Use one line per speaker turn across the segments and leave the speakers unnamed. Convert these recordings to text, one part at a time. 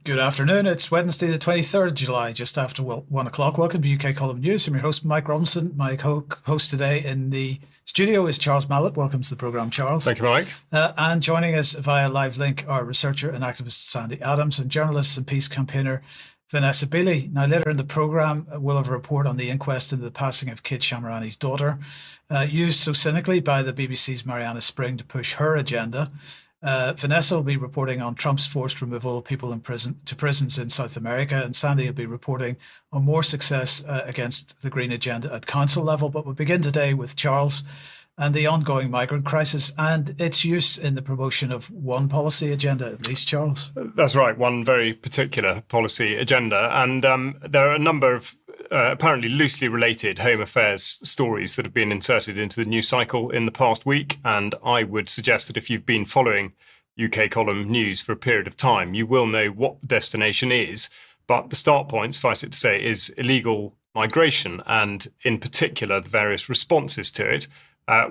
Good afternoon. It's Wednesday, the 23rd of July, just after 1 o'clock. Welcome to UK Column News. I'm your host, Mike Robinson. My co-host today in the studio is Charles Mallett. Welcome to the programme, Charles.
Thank you, Mike.
And joining us via live link are researcher and activist Sandy Adams and journalist and peace campaigner Vanessa Beeley. Now, later in the programme, we'll have a report on the inquest into the passing of Kate Shamirani's daughter, used so cynically by the BBC's Mariana Spring to push her agenda. Vanessa will be reporting on Trump's forced removal of people in prisons in South America, and Sandy will be reporting on more success against the Green Agenda at council level. But we'll begin today with Charles and the ongoing migrant crisis and its use in the promotion of one policy agenda, at least, Charles.
That's right, one very particular policy agenda. And there are a number of apparently loosely related Home Affairs stories that have been inserted into the news cycle in the past week. And I would suggest that if you've been following UK Column News for a period of time, you will know what the destination is. But the start point, suffice it to say, is illegal migration, and in particular, the various responses to it.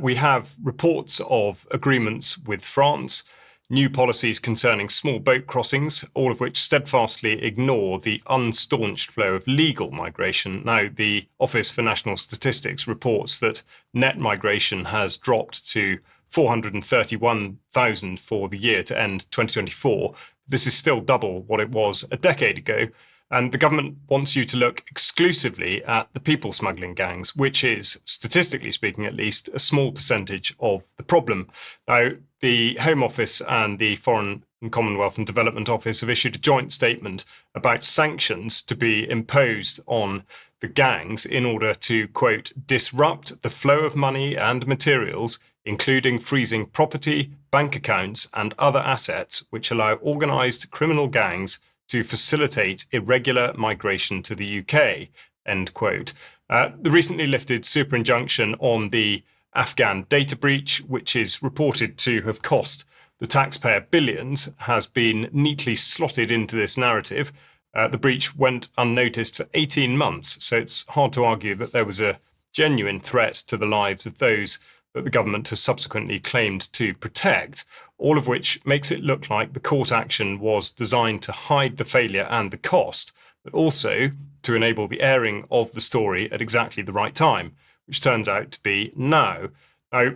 We have reports of agreements with France, new policies concerning small boat crossings, all of which steadfastly ignore the unstaunched flow of legal migration. Now, the Office for National Statistics reports that net migration has dropped to 431,000 for the year to end 2024. This is still double what it was a decade ago. And the government wants you to look exclusively at the people smuggling gangs, which is, statistically speaking at least, a small percentage of the problem. Now, the Home Office and the Foreign and Commonwealth and Development Office have issued a joint statement about sanctions to be imposed on the gangs in order to, quote, disrupt the flow of money and materials, including freezing property, bank accounts, and other assets which allow organised criminal gangs to facilitate irregular migration to the UK, end quote. The recently lifted super injunction on the Afghan data breach, which is reported to have cost the taxpayer billions, has been neatly slotted into this narrative. The breach went unnoticed for 18 months, so it's hard to argue that there was a genuine threat to the lives of those that the government has subsequently claimed to protect, all of which makes it look like the court action was designed to hide the failure and the cost, but also to enable the airing of the story at exactly the right time, which turns out to be now. Now,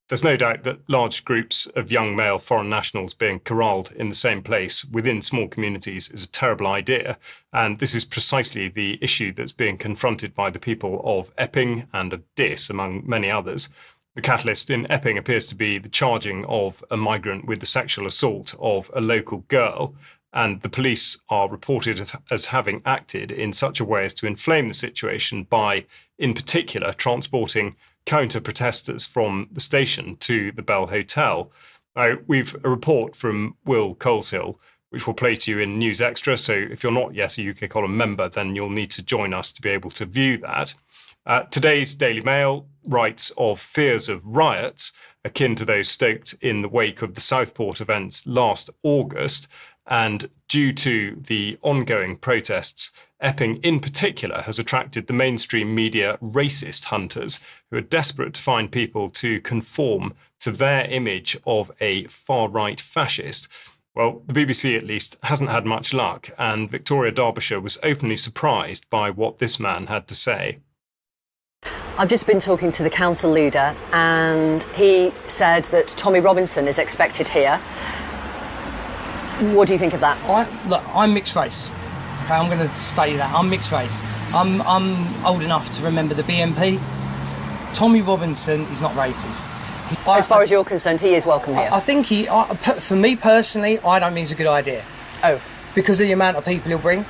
there's no doubt that large groups of young male foreign nationals being corralled in the same place within small communities is a terrible idea, and this is precisely the issue that's being confronted by the people of Epping and of Diss, among many others. The catalyst in Epping appears to be the charging of a migrant with the sexual assault of a local girl, and the police are reported as having acted in such a way as to inflame the situation by, in particular, transporting counter-protesters from the station to the Bell Hotel. Now, we've a report from Will Coleshill, which we'll play to you in News Extra, so if you're not yet a UK Column member, then you'll need to join us to be able to view that. Today's Daily Mail writes of fears of riots akin to those stoked in the wake of the Southport events last August. And due to the ongoing protests, Epping in particular has attracted the mainstream media racist hunters who are desperate to find people to conform to their image of a far-right fascist. Well, the BBC at least hasn't had much luck, and Victoria Derbyshire was openly surprised by what this man had to say.
I've just been talking to the council leader, and he said that Tommy Robinson is expected here. What do you think of that?
I'm mixed race. Okay, I'm going to say that. I'm mixed race. I'm old enough to remember the BNP. Tommy Robinson is not racist.
As far as you're concerned, he is welcome here.
I think for me personally, I don't think it's a good idea.
Oh.
Because of the amount of people he'll bring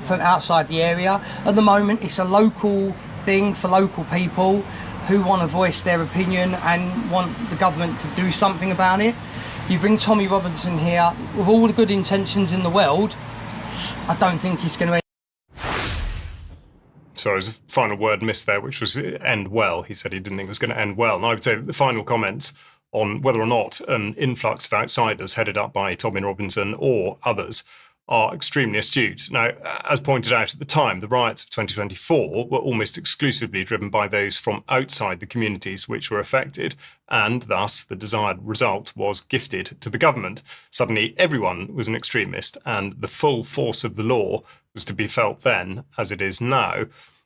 from outside the area. At the moment, it's a local thing for local people who want to voice their opinion and want the government to do something about it. You bring Tommy Robinson here with all the good intentions in the world, I don't think he's going to.
Sorry, there's a final word missed there, which was end well. He said he didn't think it was going to end well. And I would say that the final comments on whether or not an influx of outsiders headed up by Tommy Robinson or others are extremely astute. Now, as pointed out at the time, the riots of 2024 were almost exclusively driven by those from outside the communities which were affected, and thus the desired result was gifted to the government. Suddenly, everyone was an extremist, and the full force of the law was to be felt then as it is now.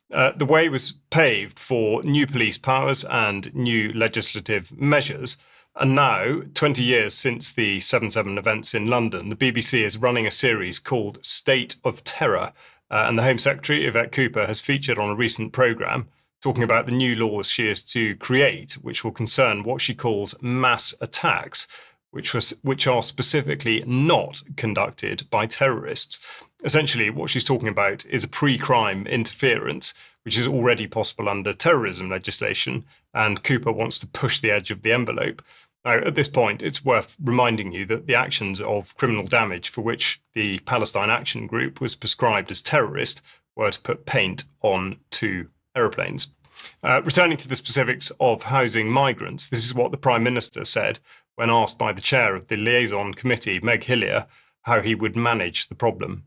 The way was paved for new police powers and new legislative measures. And now, 20 years since the 7/7 events in London, the BBC is running a series called State of Terror. And the Home Secretary, Yvette Cooper, has featured on a recent programme talking about the new laws she is to create, which will concern what she calls mass attacks, which are specifically not conducted by terrorists. Essentially, what she's talking about is a pre-crime interference, which is already possible under terrorism legislation, and Cooper wants to push the edge of the envelope. Now, at this point, it's worth reminding you that the actions of criminal damage for which the Palestine Action Group was prescribed as terrorist were to put paint on 2 aeroplanes. Returning to the specifics of housing migrants, this is what the Prime Minister said when asked by the chair of the liaison committee, Meg Hillier, how he would manage the problem.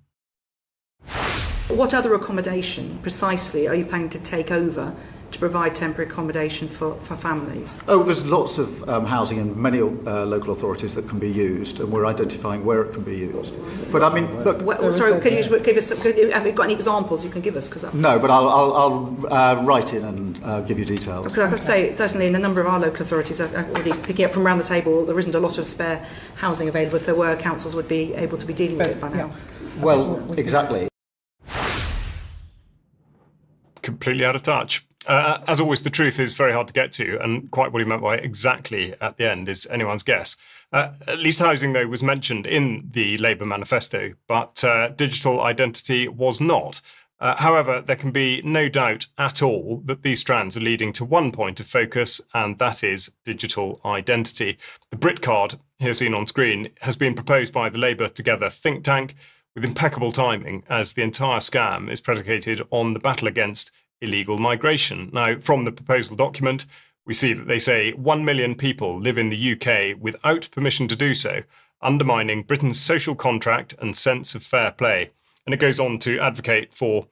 What other accommodation precisely are you planning to take over to provide temporary accommodation for families?
Oh, there's lots of housing in many local authorities that can be used, and we're identifying where it can be used. But I mean, look.
Well, sorry, can you give us? Have you got any examples you can give us?
No, but I'll write in and give you details.
Because I have to say, certainly in a number of our local authorities, I'm already picking up from around the table, there isn't a lot of spare housing available. If there were, councils would be able to be dealing with it by now.
Well, exactly.
Completely out of touch. As always, the truth is very hard to get to, and quite what he meant by exactly at the end is anyone's guess. At least housing, though, was mentioned in the Labour manifesto, but digital identity was not. However, there can be no doubt at all that these strands are leading to one point of focus, and that is digital identity. The Brit card, here seen on screen, has been proposed by the Labour Together think tank with impeccable timing, as the entire scam is predicated on the battle against illegal migration. Now, from the proposal document, we see that they say 1 million people live in the UK without permission to do so, undermining Britain's social contract and sense of fair play. And it goes on to advocate for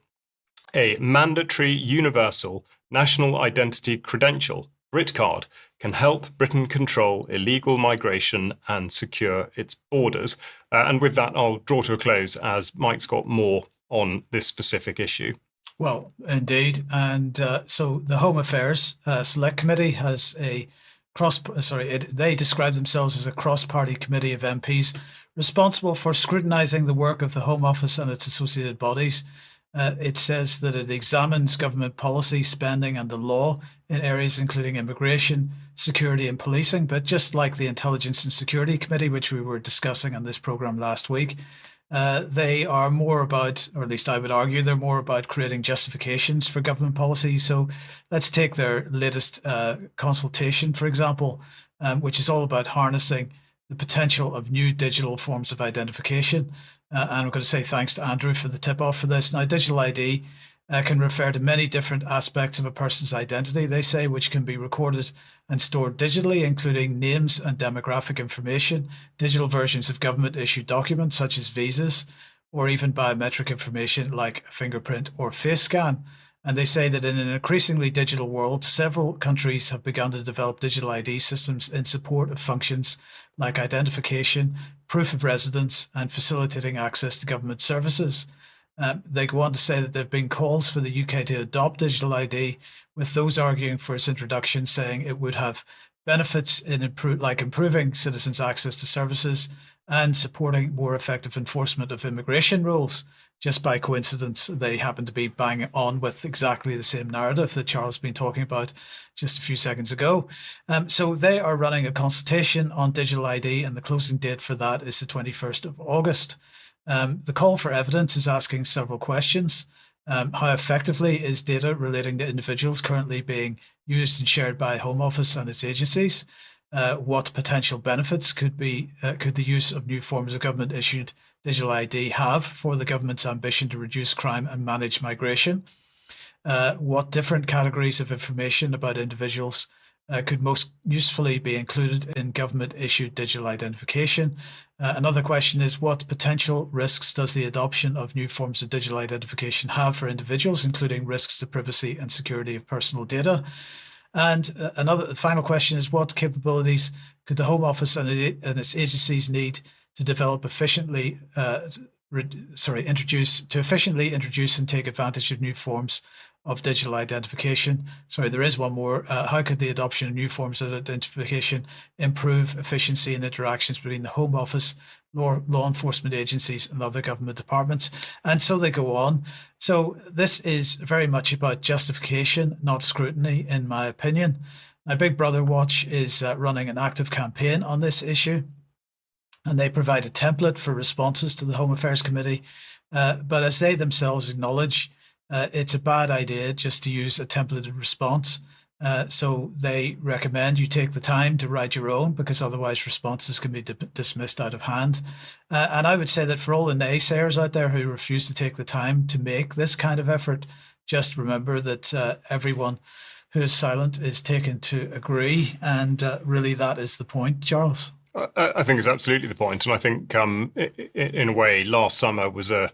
a mandatory universal national identity credential, BritCard, can help Britain control illegal migration and secure its borders. And with that, I'll draw to a close as Mike's got more on this specific issue.
Well, indeed. And so the Home Affairs Select Committee has they describe themselves as a cross-party committee of MPs responsible for scrutinising the work of the Home Office and its associated bodies. It says that it examines government policy, spending and the law in areas including immigration, security and policing. But just like the Intelligence and Security Committee, which we were discussing on this programme last week, they are more about, or at least I would argue, they're more about creating justifications for government policy. So let's take their latest consultation, for example, which is all about harnessing the potential of new digital forms of identification. And I'm going to say thanks to Andrew for the tip-off for this. Now, digital ID can refer to many different aspects of a person's identity, they say, which can be recorded and stored digitally, including names and demographic information, digital versions of government-issued documents such as visas, or even biometric information like a fingerprint or face scan. And they say that in an increasingly digital world, several countries have begun to develop digital ID systems in support of functions like identification, proof of residence, and facilitating access to government services. They go on to say that there have been calls for the UK to adopt digital ID, with those arguing for its introduction, saying it would have benefits in improving citizens' access to services and supporting more effective enforcement of immigration rules. Just by coincidence, they happen to be bang on with exactly the same narrative that Charles has been talking about just a few seconds ago. So they are running a consultation on digital ID, and the closing date for that is the 21st of August. The call for evidence is asking several questions. How effectively is data relating to individuals currently being used and shared by Home Office and its agencies? What potential benefits could the use of new forms of government-issued digital ID have for the government's ambition to reduce crime and manage migration? What different categories of information about individuals could most usefully be included in government-issued digital identification. Another question is, what potential risks does the adoption of new forms of digital identification have for individuals, including risks to privacy and security of personal data? And the final question is, what capabilities could the Home Office and its agencies need to develop efficiently, efficiently introduce and take advantage of new forms of digital identification? Sorry, there is one more. How could the adoption of new forms of identification improve efficiency and interactions between the Home Office, law enforcement agencies, and other government departments? And so they go on. So this is very much about justification, not scrutiny, in my opinion. Now, Big Brother Watch is running an active campaign on this issue, and they provide a template for responses to the Home Affairs Committee. But as they themselves acknowledge, it's a bad idea just to use a templated response. So they recommend you take the time to write your own, because otherwise responses can be dismissed out of hand. And I would say that for all the naysayers out there who refuse to take the time to make this kind of effort, just remember that everyone who is silent is taken to agree. And really that is the point, Charles.
I think it's absolutely the point. And I think in a way, last summer was a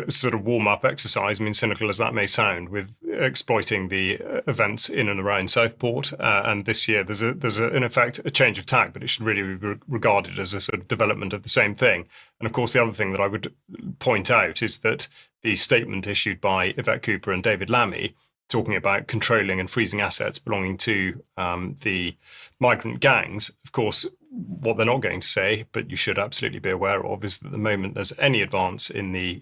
sort of warm-up exercise, I mean, cynical as that may sound, with exploiting the events in and around Southport. And this year, there's in effect a change of tack, but it should really be regarded as a sort of development of the same thing. And of course, the other thing that I would point out is that the statement issued by Yvette Cooper and David Lammy, talking about controlling and freezing assets belonging to the migrant gangs, of course, what they're not going to say, but you should absolutely be aware of, is that the moment there's any advance in the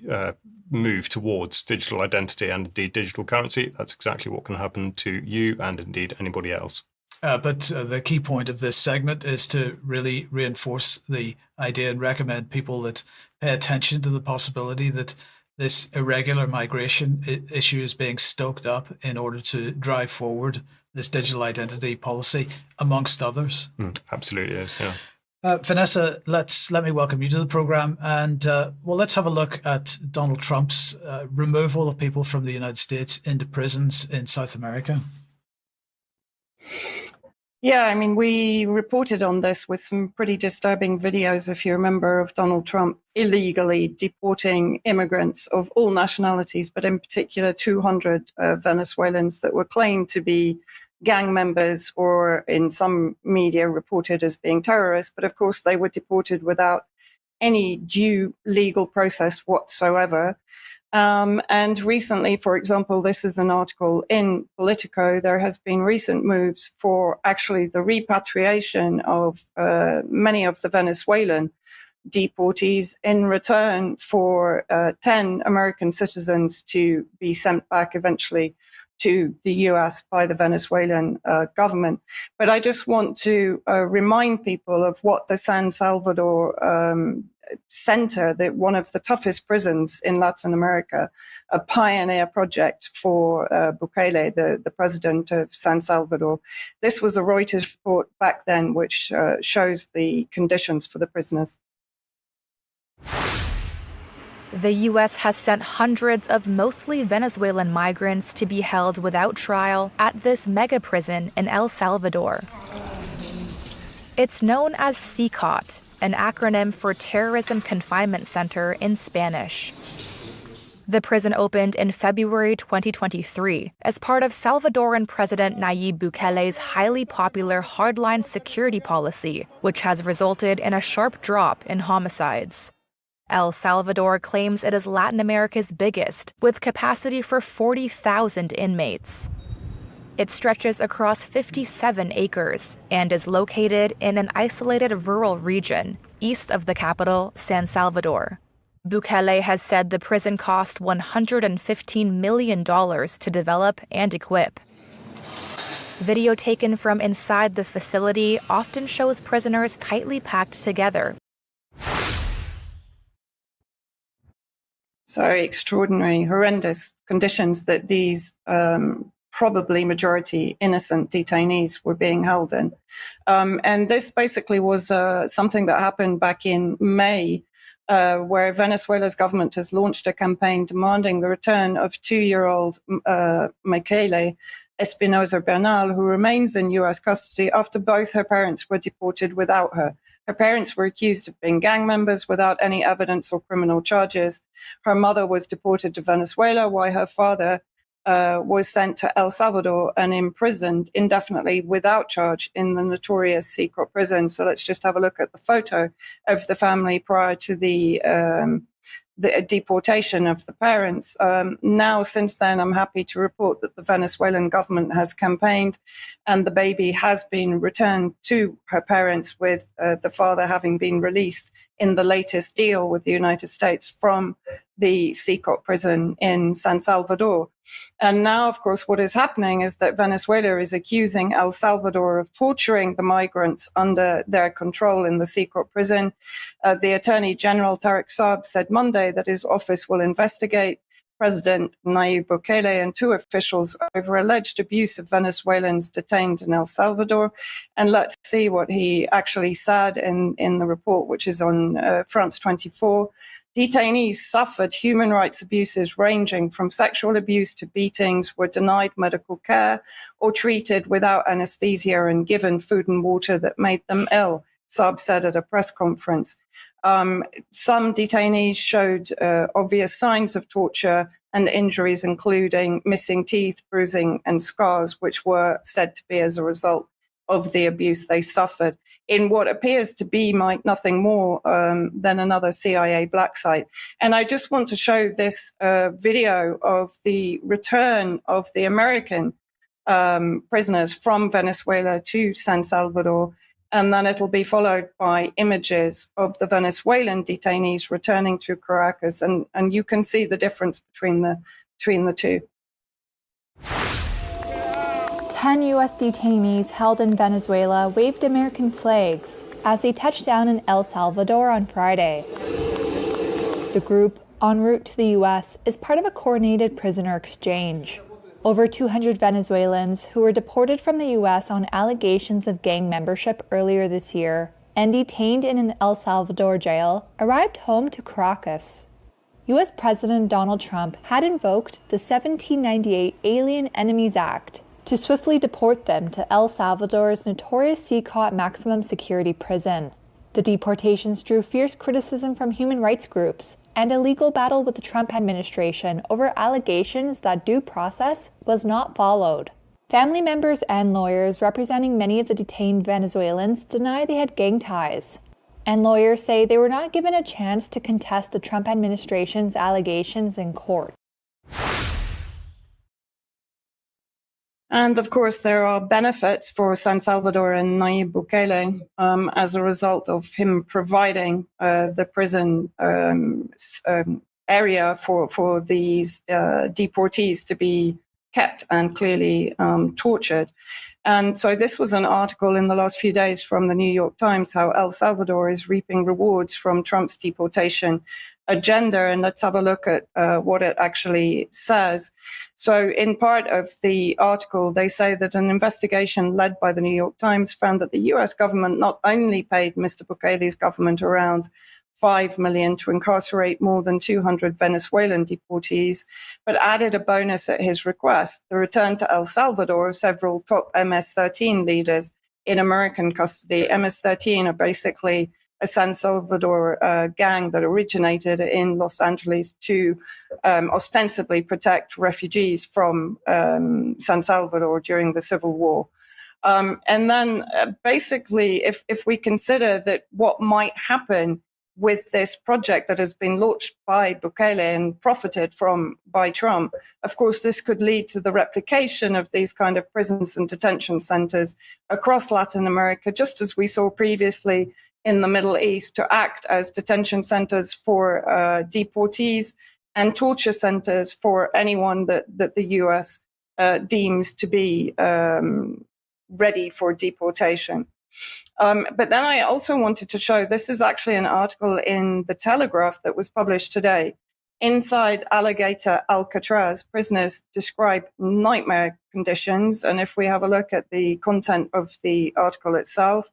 move towards digital identity and indeed digital currency, that's exactly what can happen to you and indeed anybody else.
But the key point of this segment is to really reinforce the idea and recommend people that pay attention to the possibility that this irregular migration issue is being stoked up in order to drive forward this digital identity policy, amongst others.
Absolutely is, yeah.
Vanessa, let me welcome you to the program, and let's have a look at Donald Trump's removal of people from the United States into prisons in South America.
Yeah, I mean, we reported on this with some pretty disturbing videos, if you remember, of Donald Trump illegally deporting immigrants of all nationalities, but in particular 200 Venezuelans that were claimed to be gang members, or in some media reported as being terrorists. But of course, they were deported without any due legal process whatsoever. And recently, for example, this is an article in Politico, there has been recent moves for actually the repatriation of many of the Venezuelan deportees in return for 10 American citizens to be sent back eventually to the US by the Venezuelan government. But I just want to remind people of what the San Salvador center, that one of the toughest prisons in Latin America, a pioneer project for Bukele, the president of San Salvador. This was a Reuters report back then, which shows the conditions for the prisoners.
The U.S. has sent hundreds of mostly Venezuelan migrants to be held without trial at this mega prison in El Salvador. It's known as CCOT, an acronym for Terrorism Confinement Center in Spanish. The prison opened in February 2023 as part of Salvadoran President Nayib Bukele's highly popular hardline security policy, which has resulted in a sharp drop in homicides. El Salvador claims it is Latin America's biggest, with capacity for 40,000 inmates. It stretches across 57 acres and is located in an isolated rural region east of the capital, San Salvador. Bukele has said the prison cost $115 million to develop and equip. Video taken from inside the facility often shows prisoners tightly packed together.
So extraordinary, horrendous conditions that these probably majority innocent detainees were being held in. And this basically was something that happened back in May, where Venezuela's government has launched a campaign demanding the return of 2-year-old Michele, Espinosa Bernal, who remains in US custody after both her parents were deported without her. Her parents were accused of being gang members without any evidence or criminal charges. Her mother was deported to Venezuela, while her father was sent to El Salvador and imprisoned indefinitely without charge in the notorious secret prison. So let's just have a look at the photo of the family prior to the deportation of the parents. Now, since then, I'm happy to report that the Venezuelan government has campaigned and the baby has been returned to her parents, with the father having been released in the latest deal with the United States from the secret prison in San Salvador. And now, of course, what is happening is that Venezuela is accusing El Salvador of torturing the migrants under their control in the secret prison. The Attorney General, Tarek Saab, said Monday that his office will investigate President Nayib Bukele and two officials over alleged abuse of Venezuelans detained in El Salvador. And let's see what he actually said in the report, which is on France 24. Detainees suffered human rights abuses ranging from sexual abuse to beatings, were denied medical care or treated without anesthesia and given food and water that made them ill, Saab said at a press conference. Some detainees showed obvious signs of torture and injuries, including missing teeth, bruising, and scars, which were said to be as a result of the abuse they suffered in what appears to be, Mike, nothing more than another CIA black site. And I just want to show this video of the return of the American prisoners from Venezuela to San Salvador. And then it'll be followed by images of the Venezuelan detainees returning to Caracas. And you can see the difference between the two.
10 U.S. detainees held in Venezuela waved American flags as they touched down in El Salvador on Friday. The group, en route to the U.S., is part of a coordinated prisoner exchange. Over 200 Venezuelans who were deported from the U.S. on allegations of gang membership earlier this year and detained in an El Salvador jail arrived home to Caracas. U.S. President Donald Trump had invoked the 1798 Alien Enemies Act to swiftly deport them to El Salvador's notorious CCOT maximum security prison. The deportations drew fierce criticism from human rights groups and a legal battle with the Trump administration over allegations that due process was not followed. Family members and lawyers representing many of the detained Venezuelans deny they had gang ties, and lawyers say they were not given a chance to contest the Trump administration's allegations in court.
And of course, there are benefits for San Salvador and Nayib Bukele as a result of him providing the prison area for these deportees to be kept and clearly tortured. And so this was an article in the last few days from the New York Times, how El Salvador is reaping rewards from Trump's deportation agenda. And let's have a look at what it actually says. So in part of the article, they say that an investigation led by the New York Times found that the US government not only paid Mr. Bukele's government around $5 million to incarcerate more than 200 Venezuelan deportees, but added a bonus at his request, the return to El Salvador of several top MS-13 leaders in American custody. MS-13 are basically a San Salvador gang that originated in Los Angeles to ostensibly protect refugees from San Salvador during the Civil War. And then basically, if we consider that what might happen with this project that has been launched by Bukele and profited from by Trump, of course, this could lead to the replication of these kind of prisons and detention centers across Latin America, just as we saw previously in the Middle East, to act as detention centers for deportees and torture centers for anyone that the US deems to be ready for deportation. But then I also wanted to show, this is actually an article in The Telegraph that was published today. Inside Alligator Alcatraz, prisoners describe nightmare conditions. And if we have a look at the content of the article itself,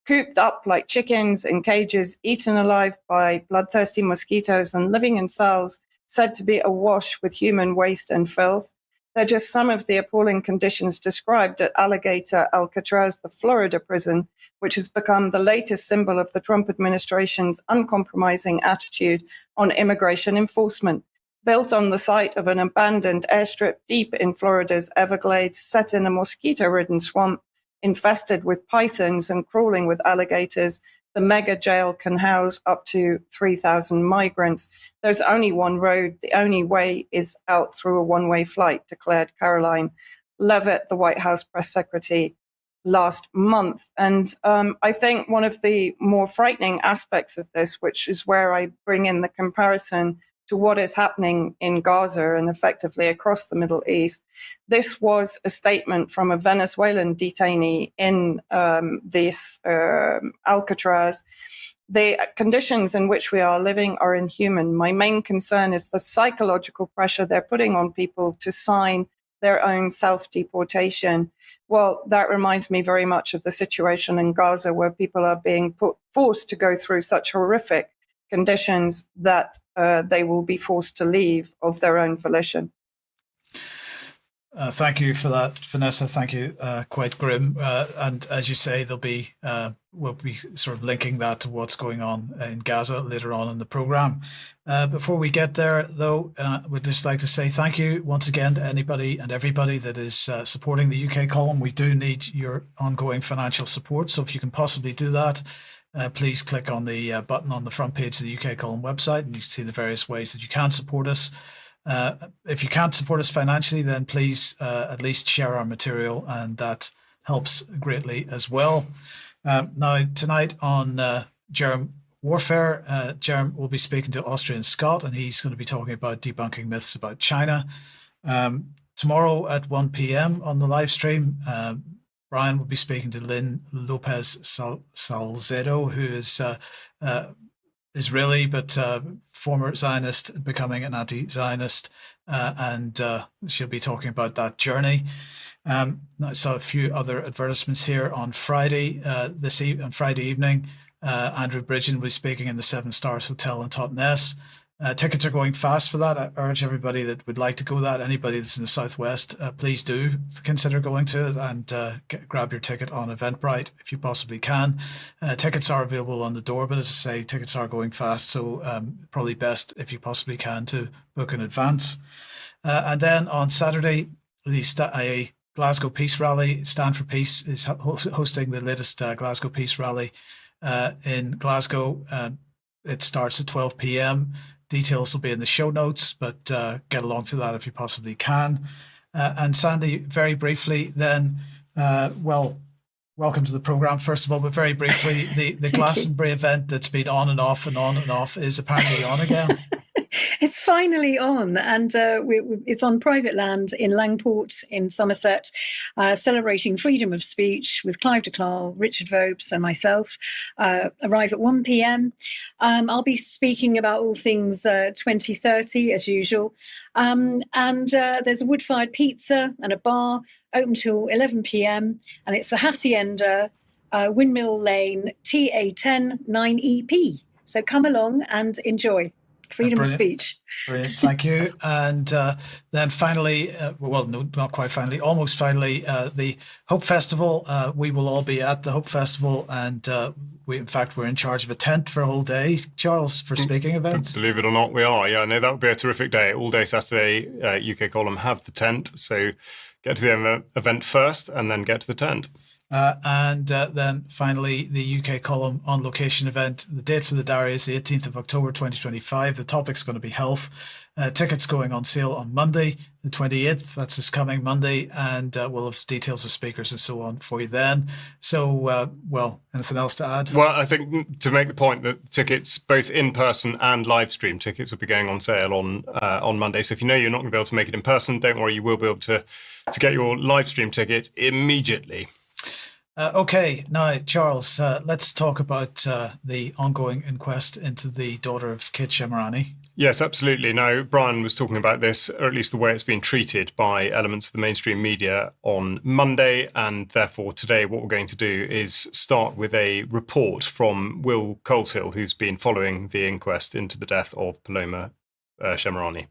cooped up like chickens in cages, eaten alive by bloodthirsty mosquitoes, and living in cells said to be awash with human waste and filth. They're just some of the appalling conditions described at Alligator Alcatraz, the Florida prison, which has become the latest symbol of the Trump administration's uncompromising attitude on immigration enforcement. Built on the site of an abandoned airstrip deep in Florida's Everglades, set in a mosquito-ridden swamp, infested with pythons and crawling with alligators, the mega jail can house up to 3,000 migrants. There's only one road. The only way is out through a one-way flight, declared Caroline Leavitt, the White House press secretary, last month. And I think one of the more frightening aspects of this, which is where I bring in the comparison to what is happening in Gaza and effectively across the Middle East. This was a statement from a Venezuelan detainee in this Alcatraz. The conditions in which we are living are inhuman. My main concern is the psychological pressure they're putting on people to sign their own self-deportation. Well, that reminds me very much of the situation in Gaza, where people are being forced to go through such horrific conditions that they will be forced to leave of their own volition.
Thank you for that, Vanessa. Thank you. Quite grim. And as you say, we'll be sort of linking that to what's going on in Gaza later on in the programme. Before we get there, though, we'd just like to say thank you once again to anybody and everybody that is supporting the UK column. We do need your ongoing financial support. So if you can possibly do that, please click on the button on the front page of the UK column website, and you can see the various ways that you can support us. If you can't support us financially, then please at least share our material, and that helps greatly as well. Now, tonight on Jerem Warfare, Jerem will be speaking to Austrian Scott, and he's going to be talking about debunking myths about China. Tomorrow at 1 p.m. on the live stream, Brian will be speaking to Lynn Lopez Salcedo, who is Israeli but former Zionist, becoming an anti-Zionist, and she'll be talking about that journey. I saw a few other advertisements here on Friday. On Friday evening, Andrew Bridgen will be speaking in the Seven Stars Hotel in Totnes. Tickets are going fast for that. I urge everybody that would like to go that, anybody that's in the Southwest, please do consider going to it and grab your ticket on Eventbrite if you possibly can. Tickets are available on the door, but as I say, tickets are going fast, so probably best if you possibly can to book in advance. And then on Saturday, a Glasgow Peace Rally, Stand for Peace, is hosting the latest Glasgow Peace Rally in Glasgow. It starts at 12 p.m. Details will be in the show notes, but get along to that if you possibly can. And Sandy, very briefly then, welcome to the programme, first of all, but very briefly, the Glastonbury event that's been on and off and on and off is apparently on again.
It's finally on, and it's on private land in Langport in Somerset, celebrating freedom of speech with Clive de Clare, Richard Vobes and myself. Arrive at 1 p.m. I'll be speaking about all things 2030 as usual. And there's a wood-fired pizza and a bar open till 11 p.m. And it's the Hacienda, Windmill Lane, TA10 9EP. So come along and enjoy. Freedom of speech.
Brilliant, thank you. And then finally, no, not quite finally, almost finally, the Hope Festival. We will all be at the Hope Festival, and we're in charge of a tent for a whole day, Charles, for speaking events.
Believe it or not, we are. Yeah, no, that would be a terrific day. All day Saturday, UK column have the tent, so get to the event first and then get to the tent.
And then finally, the UK column on location event. The date for the diary is the 18th of October 2025. The topic's going to be health. Tickets going on sale on Monday, the 28th. That's this coming Monday. And we'll have details of speakers and so on for you then. So, anything else to add?
Well, I think to make the point that tickets, both in person and live stream tickets, will be going on sale on Monday. So if you know you're not going to be able to make it in person, don't worry, you will be able to get your live stream ticket immediately.
Okay, now, Charles, let's talk about the ongoing inquest into the daughter of Kit Shamirani.
Yes, absolutely. Now, Brian was talking about this, or at least the way it's been treated by elements of the mainstream media on Monday, and therefore today what we're going to do is start with a report from Will Coleshill, who's been following the inquest into the death of Paloma Shamirani.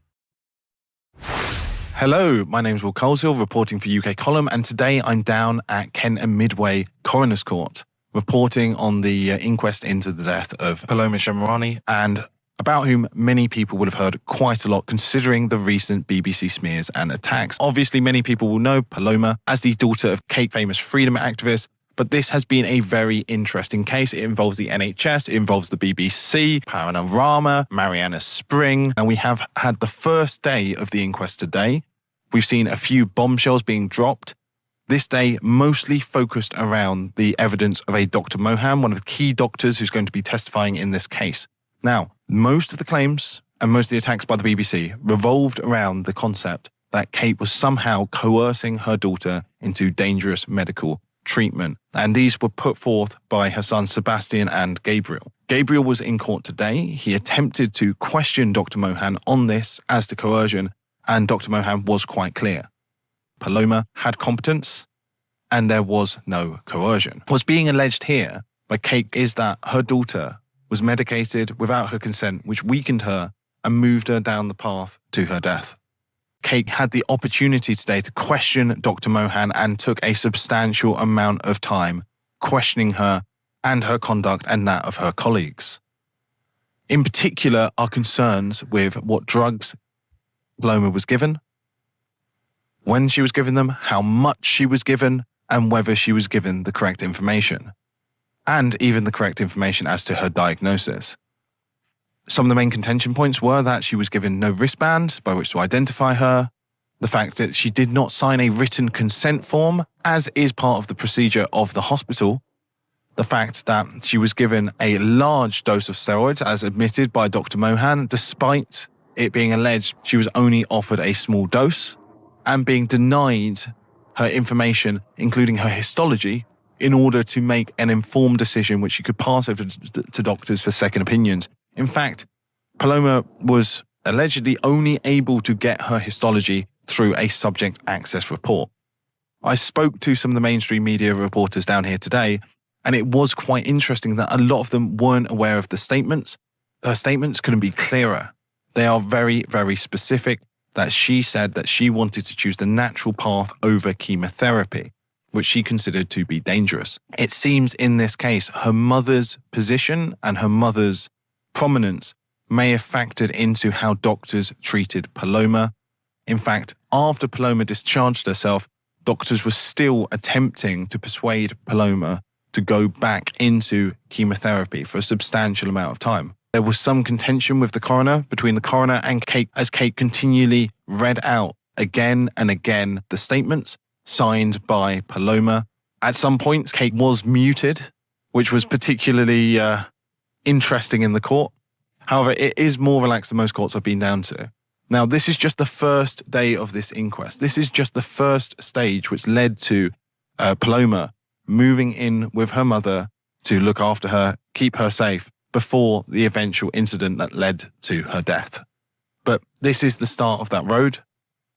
Hello, my name's Will Coleshill, reporting for UK Column, and today I'm down at Kent and Midway Coroner's Court, reporting on the inquest into the death of Paloma Shamirani, and about whom many people would have heard quite a lot considering the recent BBC smears and attacks. Obviously, many people will know Paloma as the daughter of Kate, famous freedom activist, but this has been a very interesting case. It involves the NHS, it involves the BBC, Panorama, Mariana Spring, and we have had the first day of the inquest today. We've seen a few bombshells being dropped. This day mostly focused around the evidence of a Dr. Mohan, one of the key doctors who's going to be testifying in this case. Now, most of the claims and most of the attacks by the BBC revolved around the concept that Kate was somehow coercing her daughter into dangerous medical treatment. And these were put forth by her sons Sebastian and Gabriel. Gabriel was in court today. He attempted to question Dr. Mohan on this as to coercion, and Dr. Mohan was quite clear. Paloma had competence, and there was no coercion. What's being alleged here by Kate is that her daughter was medicated without her consent, which weakened her and moved her down the path to her death. Kate had the opportunity today to question Dr. Mohan and took a substantial amount of time questioning her and her conduct and that of her colleagues. In particular, are concerns with what drugs Paloma was given, when she was given them, how much she was given, and whether she was given the correct information, and even the correct information as to her diagnosis. Some of the main contention points were that she was given no wristband by which to identify her, the fact that she did not sign a written consent form, as is part of the procedure of the hospital, the fact that she was given a large dose of steroids, as admitted by Dr. Mohan, despite it being alleged she was only offered a small dose, and being denied her information, including her histology, in order to make an informed decision which she could pass over to doctors for second opinions. In fact, Paloma was allegedly only able to get her histology through a subject access report. I spoke to some of the mainstream media reporters down here today, and it was quite interesting that a lot of them weren't aware of the statements. Her statements couldn't be clearer. They are very, very specific, that she said that she wanted to choose the natural path over chemotherapy, which she considered to be dangerous. It seems in this case, her mother's position and her mother's prominence may have factored into how doctors treated Paloma. In fact, after Paloma discharged herself, doctors were still attempting to persuade Paloma to go back into chemotherapy for a substantial amount of time. There was some contention with the coroner, between the coroner and Kate, as Kate continually read out again and again the statements signed by Paloma. At some points, Kate was muted, which was particularly interesting in the court. However, it is more relaxed than most courts I've been down to. Now, this is just the first day of this inquest. This is just the first stage which led to Paloma moving in with her mother to look after her, keep her safe, before the eventual incident that led to her death. But this is the start of that road.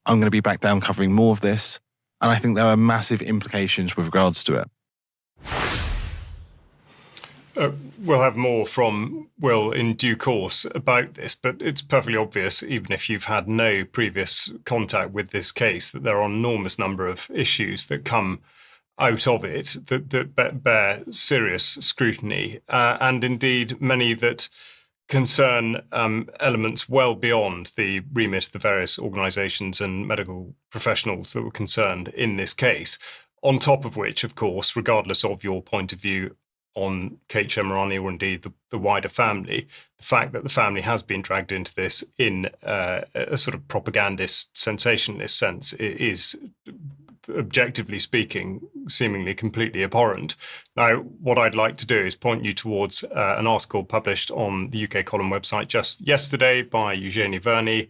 I'm going to be back down covering more of this, and I think there are massive implications with regards to it.
We'll have more from Will in due course about this, but it's perfectly obvious, even if you've had no previous contact with this case, that there are an enormous number of issues that come out of it that bear serious scrutiny, and indeed many that concern elements well beyond the remit of the various organisations and medical professionals that were concerned in this case. On top of which, of course, regardless of your point of view on Kate Shamirani or indeed the wider family, the fact that the family has been dragged into this in a sort of propagandist, sensationalist sense is, objectively speaking, seemingly completely abhorrent. Now, what I'd like to do is point you towards an article published on the UK Column website just yesterday by Eugenie Verney,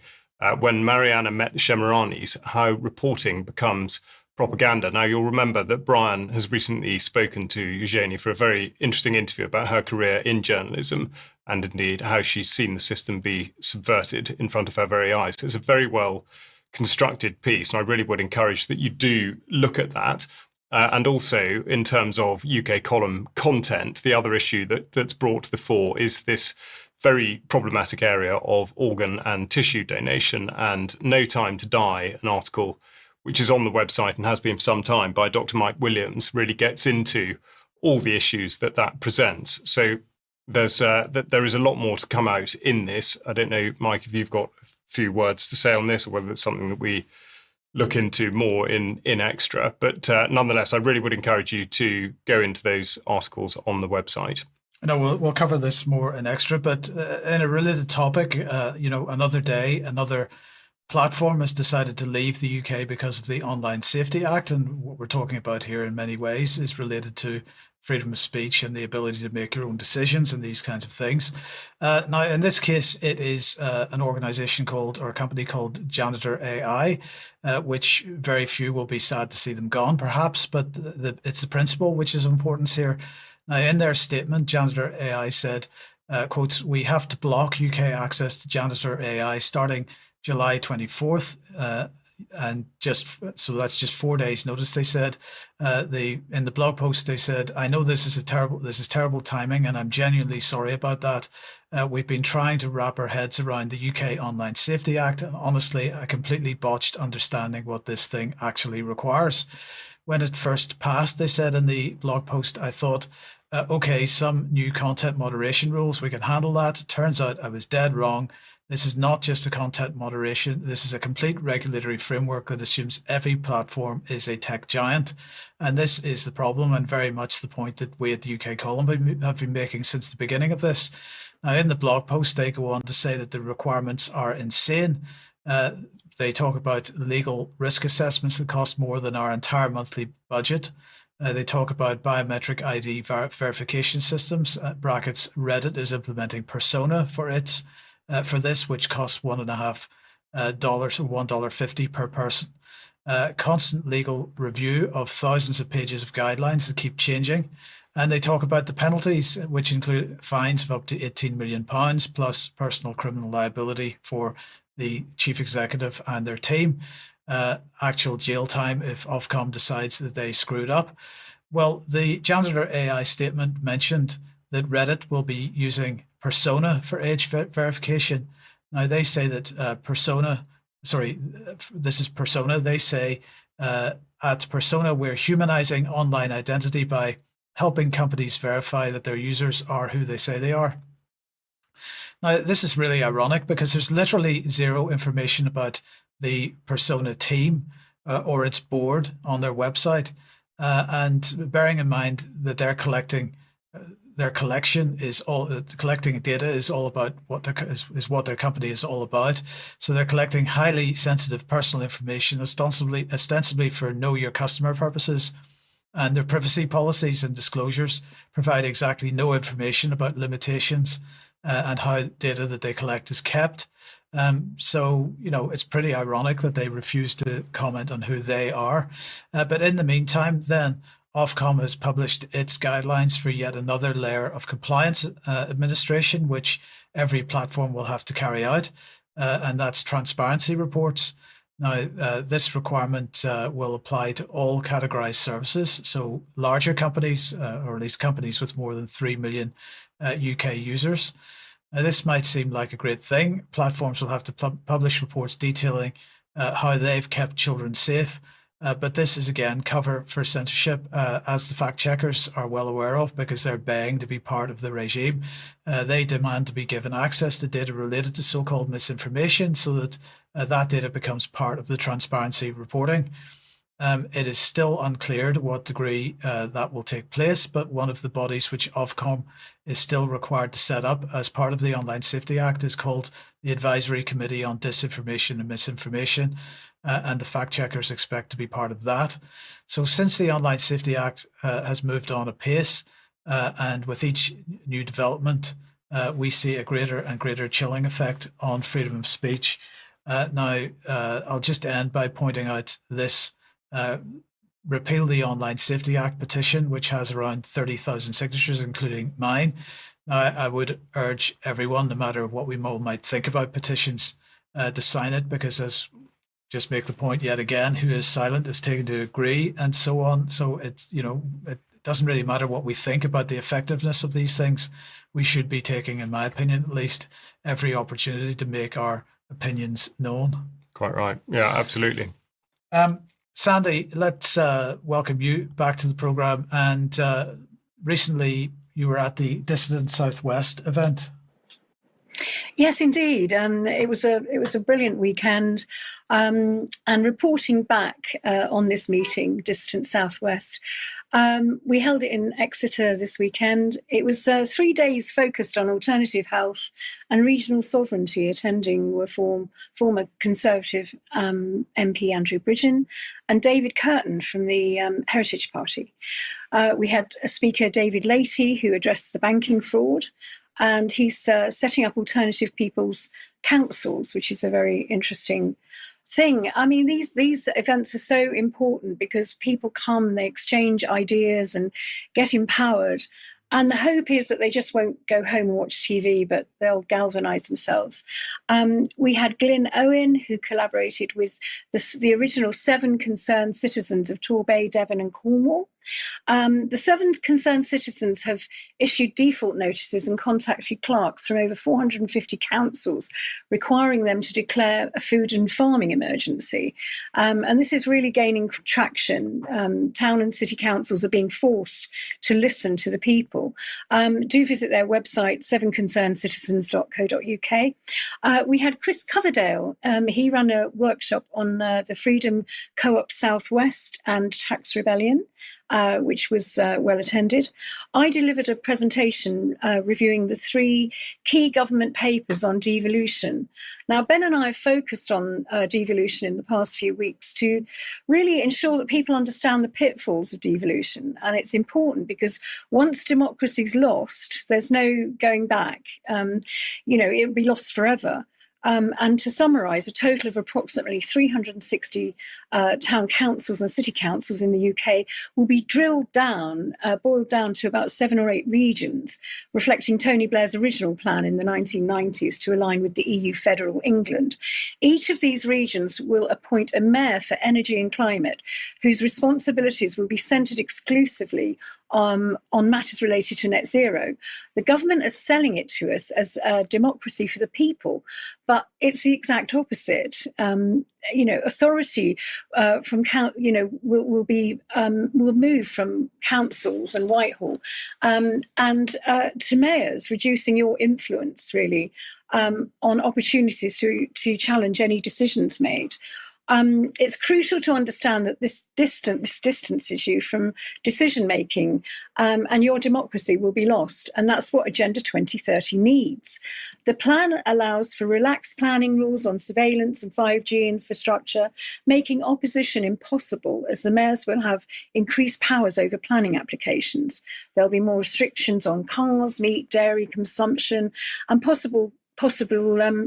When Mariana Met the Shamiranis, How Reporting Becomes Propaganda. Now, you'll remember that Brian has recently spoken to Eugenie for a very interesting interview about her career in journalism and indeed how she's seen the system be subverted in front of her very eyes. It's a very well constructed piece, and I really would encourage that you do look at that. And also, in terms of UK Column content, the other issue that's brought to the fore is this very problematic area of organ and tissue donation. And No Time to Die, an article which is on the website and has been for some time by Dr. Mike Williams, really gets into all the issues that presents. So there is a lot more to come out in this. I don't know, Mike, if you've got a few words to say on this, or whether it's something that we look into more in extra. But nonetheless, I really would encourage you to go into those articles on the website.
No, we'll cover this more in extra, but in a related topic, another day, another platform has decided to leave the UK because of the Online Safety Act. And what we're talking about here in many ways is related to freedom of speech and the ability to make your own decisions and these kinds of things. Now, in this case, it is an organization or a company called Janitor AI, which very few will be sad to see them gone, perhaps, but it's the principle which is of importance here. Now, in their statement, Janitor AI said, quotes, "We have to block UK access to Janitor AI starting July 24th, and so that's just 4 days notice." They said, in the blog post, they said, "I know this is terrible timing, and I'm genuinely sorry about that. We've been trying to wrap our heads around the UK Online Safety Act, and honestly, I completely botched understanding what this thing actually requires. When it first passed," they said in the blog post, "I thought, okay, some new content moderation rules, we can handle that. Turns out I was dead wrong. This is not just a content moderation. This is a complete regulatory framework that assumes every platform is a tech giant." And this is the problem, and very much the point that we at the UK Column have been making since the beginning of this. Now, in the blog post, they go on to say that the requirements are insane. They talk about legal risk assessments that cost more than our entire monthly budget. They talk about biometric ID verification systems. Brackets, Reddit is implementing Persona for this, which costs $1.50 or $1.50 per person. Constant legal review of thousands of pages of guidelines that keep changing. And they talk about the penalties, which include fines of up to £18 million, plus personal criminal liability for the chief executive and their team. Actual jail time if Ofcom decides that they screwed up. Well, the Janitor AI statement mentioned that Reddit will be using Persona for age verification. Now, they say that this is Persona. They say at Persona, we're humanizing online identity by helping companies verify that their users are who they say they are. Now, this is really ironic because there's literally zero information about the Persona team or its board on their website. And bearing in mind that their collecting data is all about what their company is all about. So they're collecting highly sensitive personal information, ostensibly for know your customer purposes. And their privacy policies and disclosures provide exactly no information about limitations and how data that they collect is kept. So, it's pretty ironic that they refuse to comment on who they are. But in the meantime, then Ofcom has published its guidelines for yet another layer of compliance administration, which every platform will have to carry out. And that's transparency reports. Now, this requirement will apply to all categorized services. So larger companies, or at least companies with more than 3 million UK users. Now, this might seem like a great thing. Platforms will have to publish reports detailing how they've kept children safe. But this is, again, cover for censorship, as the fact checkers are well aware of, because they're begging to be part of the regime. They demand to be given access to data related to so-called misinformation so that that data becomes part of the transparency reporting. It is still unclear to what degree that will take place, but one of the bodies which Ofcom is still required to set up as part of the Online Safety Act is called the Advisory Committee on Disinformation and Misinformation, and the fact checkers expect to be part of that. So since the Online Safety Act has moved on apace, and with each new development, we see a greater and greater chilling effect on freedom of speech. Now, I'll just end by pointing out this Repeal the Online Safety Act petition, which has around 30,000 signatures, including mine. Now, I would urge everyone, no matter what we might think about petitions, to sign it, because as just make the point yet again, who is silent is taken to agree, and so on. So it's, it doesn't really matter what we think about the effectiveness of these things. We should be taking, in my opinion, at least, every opportunity to make our opinions known.
Quite right. Yeah, absolutely.
Sandy, let's welcome you back to the programme. And recently you were at the Dissident Southwest event.
Yes, indeed. It was a brilliant weekend. And reporting back on this meeting, Dissident Southwest, we held it in Exeter this weekend. It was 3 days focused on alternative health and regional sovereignty. Attending were former Conservative MP Andrew Bridgen and David Curtin from the Heritage Party. We had a speaker, David Leahy, who addressed the banking fraud. And he's setting up alternative people's councils, which is a very interesting thing. I mean, these events are so important because people come, they exchange ideas and get empowered. And the hope is that they just won't go home and watch TV, but they'll galvanise themselves. We had Glyn Owen, who collaborated with the original 7 concerned citizens of Torbay, Devon and Cornwall. The 7 concerned citizens have issued default notices and contacted clerks from over 450 councils, requiring them to declare a food and farming emergency. And this is really gaining traction. Town and city councils are being forced to listen to the people. Do visit their website, 7concernedcitizens.co.uk. We had Chris Coverdale. He ran a workshop on the Freedom Co-op Southwest and tax rebellion, which was well attended. I delivered a presentation reviewing the 3 key government papers on devolution. Now, Ben and I have focused on devolution in the past few weeks to really ensure that people understand the pitfalls of devolution. And it's important because once democracy's lost, there's no going back. It'll be lost forever. And to summarise, a total of approximately 360 town councils and city councils in the UK will be boiled down to about 7 or 8 regions, reflecting Tony Blair's original plan in the 1990s to align with the EU federal England. Each of these regions will appoint a mayor for energy and climate, whose responsibilities will be centred exclusively on matters related to net zero. The government is selling it to us as democracy for the people, but it's the exact opposite. Authority will move from councils and Whitehall and to mayors, reducing your influence really on opportunities to challenge any decisions made. It's crucial to understand that this distance issue from decision making and your democracy will be lost, and that's what Agenda 2030 needs. The plan allows for relaxed planning rules on surveillance and 5G infrastructure, making opposition impossible as the mayors will have increased powers over planning applications. There'll be more restrictions on cars, meat, dairy consumption, and possible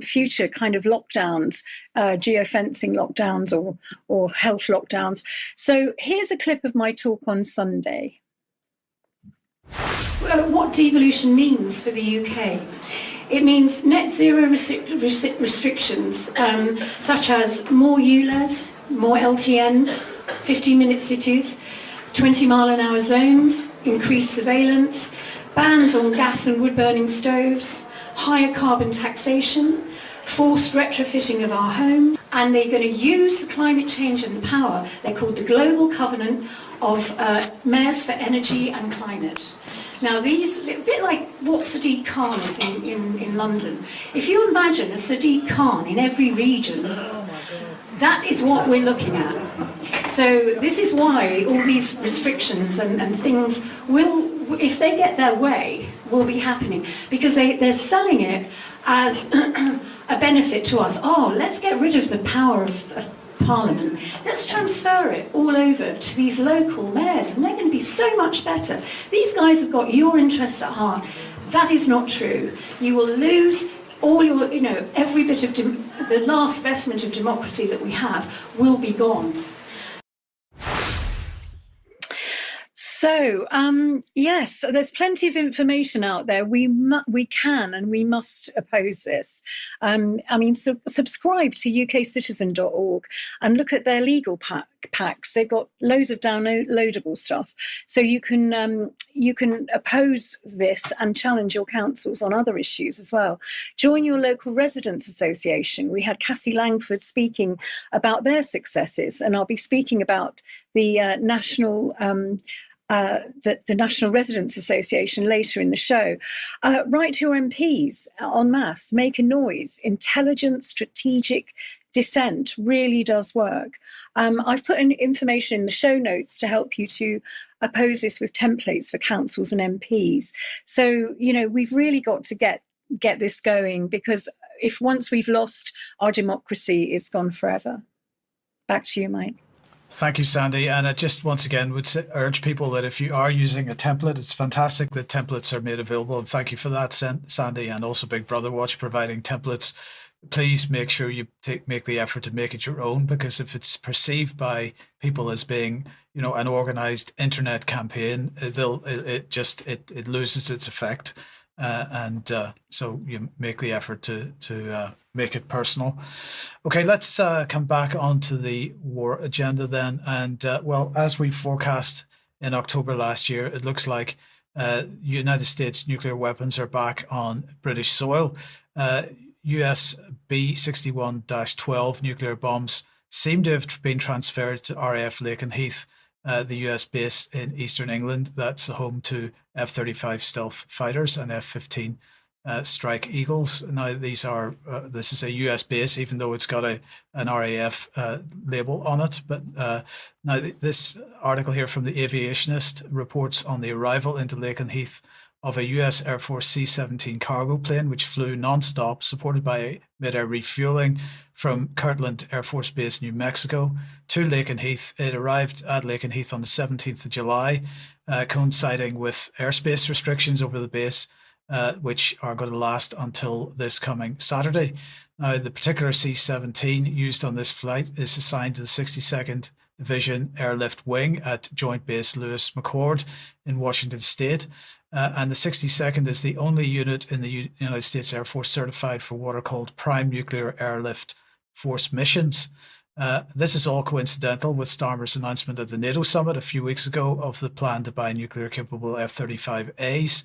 future kind of lockdowns, geofencing lockdowns or health lockdowns. So here's a clip of my talk on Sunday. What devolution means for the UK. It means net zero restrictions, such as more ULEZ, more LTNs, 15-minute cities, 20-mile-an-hour zones, increased surveillance, bans on gas and wood-burning stoves, higher carbon taxation, forced retrofitting of our homes, and they're going to use the climate change and the power. They're called the Global Covenant of Mayors for Energy and Climate. Now, these, a bit like what Sadiq Khan is in London. If you imagine a Sadiq Khan in every region, that is what we're looking at. So this is why all these restrictions and things will, if they get their way, will be happening, because they're selling it as a benefit to us. Oh, let's get rid of the power of Parliament. Let's transfer it all over to these local mayors, and they're going to be so much better. These guys have got your interests at heart. That is not true. You will lose all your, every bit of the last vestment of democracy that we have will be gone. So, yes, there's plenty of information out there. We can and we must oppose this. Subscribe to ukcitizen.org and look at their legal packs. They've got loads of downloadable stuff, so you can oppose this and challenge your councils on other issues as well. Join your local residents association. We had Cassie Langford speaking about their successes, and I'll be speaking about the National Residents Association later in the show. Write to your MPs en masse, make a noise. Intelligent, strategic dissent really does work. I've put in information in the show notes to help you to oppose this with templates for councils and MPs. So, we've really got to get this going, because if once we've lost, our democracy is gone forever. Back to you, Mike.
Thank you, Sandy. And I just once again would urge people that if you are using a template, it's fantastic that templates are made available. And thank you for that, Sandy, and also Big Brother Watch providing templates. Please make sure you make the effort to make it your own, because if it's perceived by people as being, an organized internet campaign, it loses its effect. So you make the effort to make it personal. Okay, let's come back onto the war agenda then. And as we forecast in October last year, it looks like United States nuclear weapons are back on British soil. US B-61-12 nuclear bombs seem to have been transferred to RAF Lakenheath, the US base in eastern England. That's the home to F-35 stealth fighters and F-15 Strike Eagles. Now, this is a US base, even though it's got an RAF label on it. But now this article here from the Aviationist reports on the arrival into Lakenheath of a US Air Force C-17 cargo plane, which flew non-stop, supported by mid-air refueling from Kirtland Air Force Base, New Mexico, to Lakenheath. It arrived at Lakenheath on the 17th of July, coinciding with airspace restrictions over the base, which are going to last until this coming Saturday. Now, the particular C-17 used on this flight is assigned to the 62nd Division Airlift Wing at Joint Base Lewis McChord in Washington State. And the 62nd is the only unit in the United States Air Force certified for what are called prime nuclear airlift force missions. This is all coincidental with Starmer's announcement at the NATO summit a few weeks ago of the plan to buy nuclear-capable F-35As,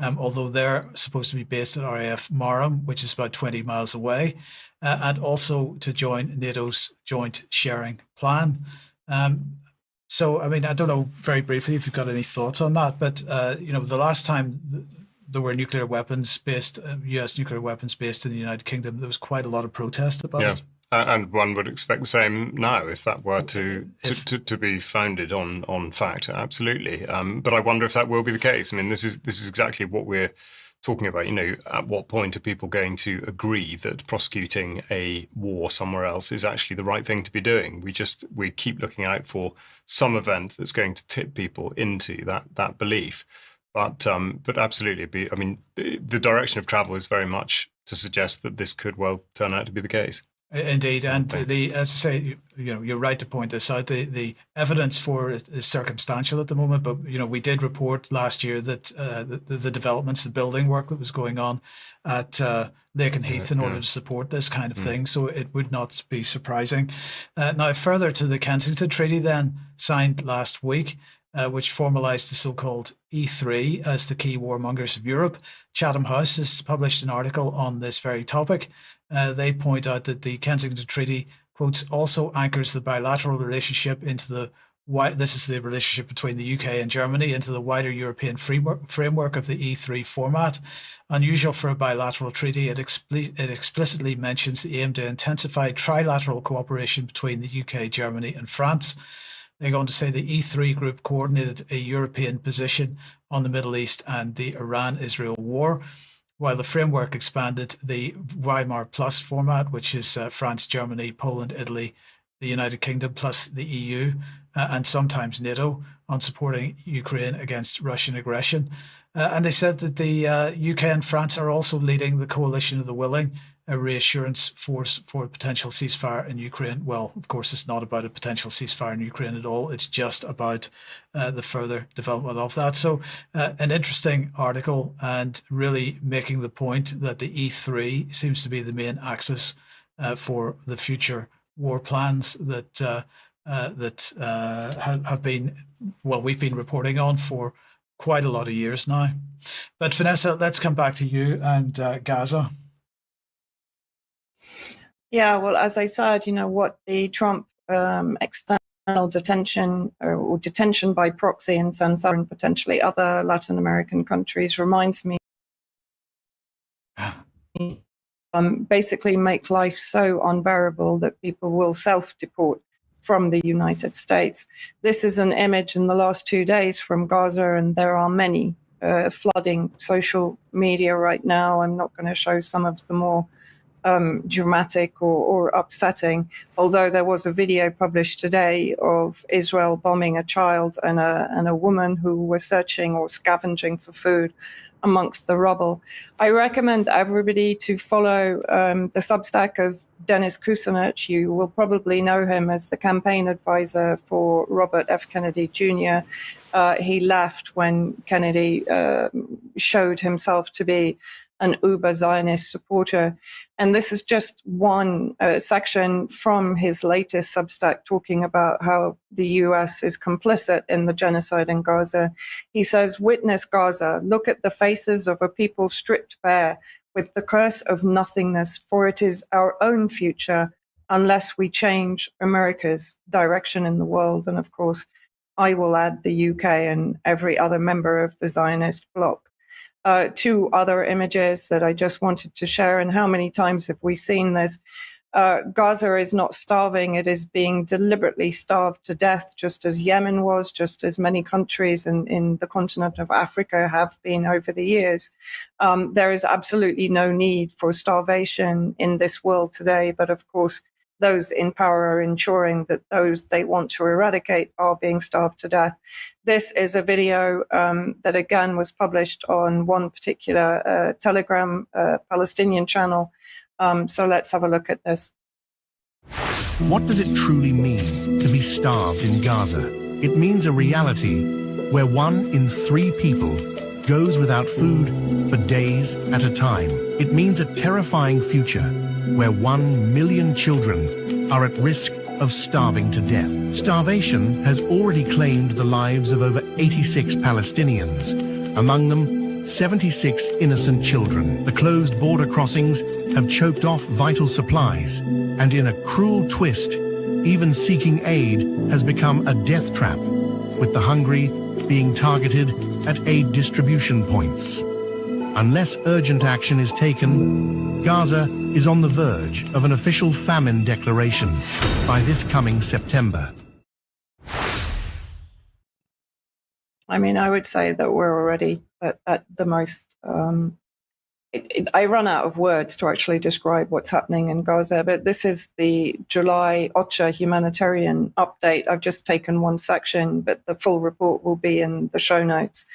although they're supposed to be based at RAF Marham, which is about 20 miles away, and also to join NATO's joint sharing plan. So, I don't know, very briefly, if you've got any thoughts on that, but, the last time there were nuclear weapons based, US nuclear weapons based in the United Kingdom, there was quite a lot of protest about it.
And one would expect the same now if that were to be founded on fact, absolutely. But I wonder if that will be the case. This is exactly what we're talking about. At what point are people going to agree that prosecuting a war somewhere else is actually the right thing to be doing? We keep looking out for some event that's going to tip people into that belief. But absolutely, the direction of travel is very much to suggest that this could well turn out to be the case.
Indeed, and as I say, you're right to point this out. The evidence for it is circumstantial at the moment, but we did report last year that the developments, the building work that was going on at Lakenheath in order to support this kind of thing, so it would not be surprising. Now, further to the Kensington Treaty, then signed last week, which formalised the so-called E3 as the key warmongers of Europe. Chatham House has published an article on this very topic. They point out that the Kensington Treaty, quotes, also anchors the bilateral relationship into this is the relationship between the UK and Germany, into the wider European framework of the E3 format. Unusual for a bilateral treaty, it explicitly mentions the aim to intensify trilateral cooperation between the UK, Germany and France. They're going to say the E3 group coordinated a European position on the Middle East and the Iran-Israel war, while the framework expanded the Weimar Plus format, which is France, Germany, Poland, Italy, the United Kingdom, plus the EU, and sometimes NATO, on supporting Ukraine against Russian aggression. And they said that the UK and France are also leading the coalition of the willing a reassurance force for a potential ceasefire in Ukraine. Well, of course, it's not about a potential ceasefire in Ukraine at all. It's just about the further development of that. So an interesting article, and really making the point that the E3 seems to be the main axis for the future war plans that have been, well, we've been reporting on for quite a lot of years now. But Vanessa, let's come back to you and Gaza.
Yeah, well, as I said, what the Trump external detention or detention by proxy in San Salvador and potentially other Latin American countries reminds me basically make life so unbearable that people will self-deport from the United States. This is an image in the last 2 days from Gaza, and there are many flooding social media right now. I'm not going to show some of the more dramatic or upsetting, although there was a video published today of Israel bombing a child and a woman who were searching or scavenging for food amongst the rubble. I recommend everybody to follow the Substack of Dennis Kucinich. You will probably know him as the campaign advisor for Robert F. Kennedy Jr. He left when Kennedy showed himself to be an uber-Zionist supporter. And this is just one section from his latest Substack talking about how the US is complicit in the genocide in Gaza. He says, "Witness Gaza, look at the faces of a people stripped bare with the curse of nothingness, for it is our own future unless we change America's direction in the world." And of course, I will add the UK and every other member of the Zionist bloc. Two other images that I just wanted to share, and how many times have we seen this? Gaza is not starving, it is being deliberately starved to death, just as Yemen was, just as many countries in the continent of Africa have been over the years. There is absolutely no need for starvation in this world today, but of course, those in power are ensuring that those they want to eradicate are being starved to death. This is a video that again was published on one particular Telegram Palestinian channel. So let's have a look at this.
What does it truly mean to be starved in Gaza? It means a reality where 1 in 3 people goes without food for days at a time. It means a terrifying future where 1 million children are at risk of starving to death. Starvation has already claimed the lives of over 86 Palestinians, among them 76 innocent children. The closed border crossings have choked off vital supplies, and in a cruel twist, even seeking aid has become a death trap, with the hungry being targeted at aid distribution points. Unless urgent action is taken, Gaza is on the verge of an official famine declaration by this coming September.
I mean, I would say that we're already at the most... I run out of words to actually describe what's happening in Gaza, but this is the July OCHA Humanitarian update. I've just taken one section, but the full report will be in the show notes.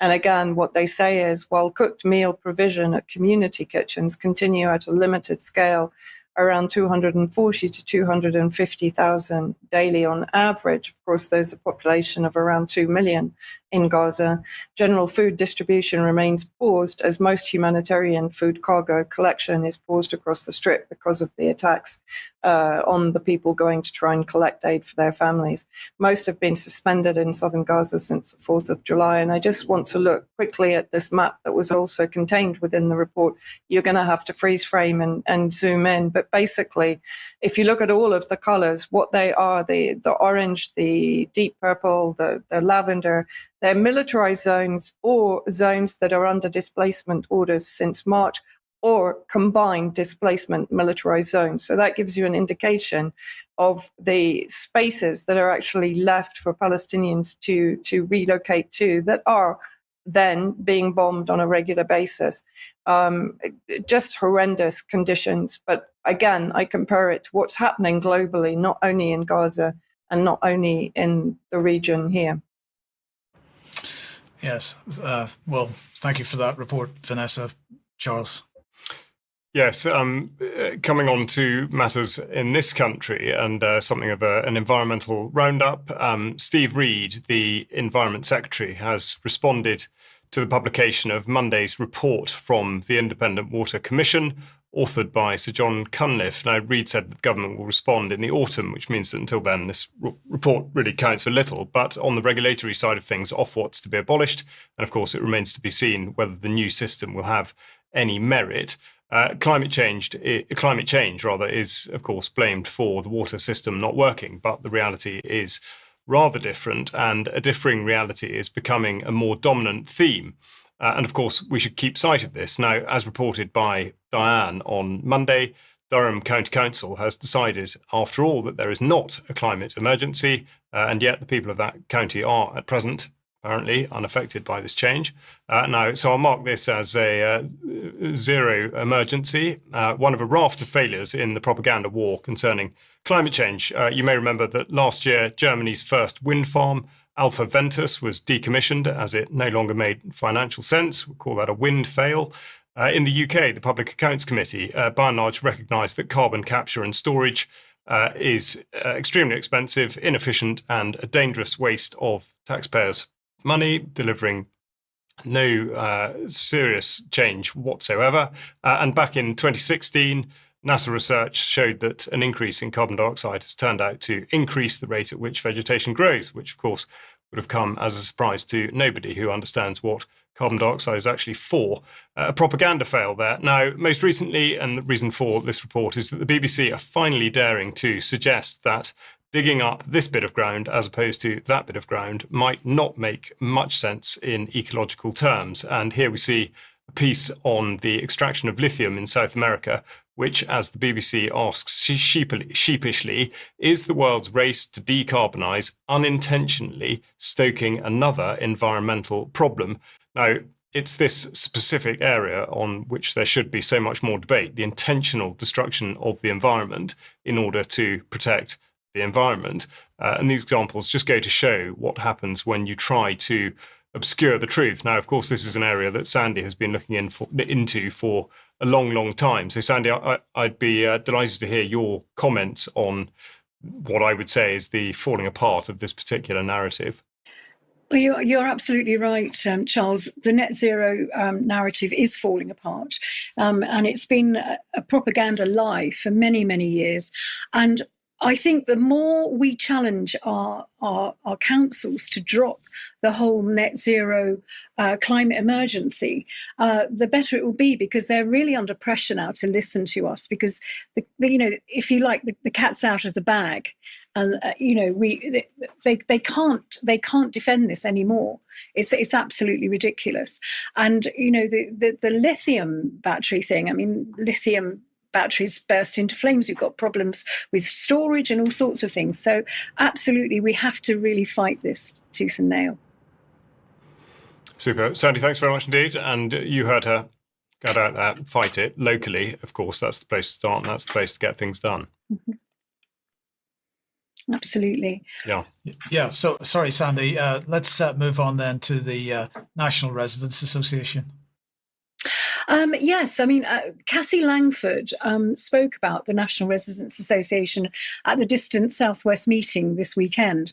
And again, what they say is, while cooked meal provision at community kitchens continue at a limited scale, around 240 to 250,000 daily on average. Of course, there's a population of around 2 million in Gaza. General food distribution remains paused as most humanitarian food cargo collection is paused across the Strip because of the attacks on the people going to try and collect aid for their families. Most have been suspended in southern Gaza since the 4th of July. And I just want to look quickly at this map that was also contained within the report. You're going to have to freeze frame and zoom in. But basically, if you look at all of the colors, what they are, the orange, the deep purple, the lavender, they're militarized zones or zones that are under displacement orders since March, or combined displacement militarized zones. So that gives you an indication of the spaces that are actually left for Palestinians to relocate to that are then being bombed on a regular basis. Just horrendous conditions. But again, I compare it to what's happening globally, not only in Gaza and not only in the region here.
Yes. Well, thank you for that report, Vanessa. Charles.
Yes, coming on to matters in this country and something of an environmental roundup, Steve Reed, the Environment Secretary, has responded to the publication of Monday's report from the Independent Water Commission, authored by Sir John Cunliffe. Now, Reed said that the government will respond in the autumn, which means that until then, this report really counts for little. But on the regulatory side of things, Ofwat's to be abolished. And of course, it remains to be seen whether the new system will have any merit. Climate change, is, of course, blamed for the water system not working, but the reality is rather different, and a differing reality is becoming a more dominant theme. And of course, we should keep sight of this. Now, as reported by Diane on Monday, Durham County Council has decided, after all, that there is not a climate emergency, and yet the people of that county are, at present, apparently unaffected by this change. So I'll mark this as a zero emergency, one of a raft of failures in the propaganda war concerning climate change. You may remember that last year, Germany's first wind farm, Alpha Ventus, was decommissioned as it no longer made financial sense. We'll call that a wind fail. In the UK, the Public Accounts Committee, by and large, recognised that carbon capture and storage is extremely expensive, inefficient, and a dangerous waste of taxpayers' money, delivering no serious change whatsoever. And back in 2016, NASA research showed that an increase in carbon dioxide has turned out to increase the rate at which vegetation grows, which of course would have come as a surprise to nobody who understands what carbon dioxide is actually for. A propaganda fail there. Now, most recently, and the reason for this report is that the BBC are finally daring to suggest that digging up this bit of ground as opposed to that bit of ground might not make much sense in ecological terms. And here we see a piece on the extraction of lithium in South America, which, as the BBC asks sheepishly, is the world's race to decarbonise unintentionally stoking another environmental problem. Now, it's this specific area on which there should be so much more debate, the intentional destruction of the environment in order to protect the environment. And these examples just go to show what happens when you try to obscure the truth. Now, of course, this is an area that Sandy has been looking into for a long, long time. So, Sandy, I'd be delighted to hear your comments on what I would say is the falling apart of this particular narrative.
Well, you're absolutely right, Charles. The net zero narrative is falling apart, and it's been a propaganda lie for many, many years. And I think the more we challenge our councils to drop the whole net zero climate emergency, the better it will be, because they're really under pressure now to listen to us. Because if you like, the cat's out of the bag, and they can't defend this anymore. It's absolutely ridiculous. And the lithium battery thing. I mean, lithium batteries burst into flames. We've got problems with storage and all sorts of things. So absolutely, we have to really fight this tooth and nail.
Super. Sandy, thanks very much indeed. And you heard her go out there, fight it locally. Of course, that's the place to start, and that's the place to get things done.
Mm-hmm. Absolutely.
Yeah. So, sorry, Sandy. Let's move on then to the National Residents Association.
Yes, I mean, Cassie Langford spoke about the National Residents Association at the Distant Southwest meeting this weekend.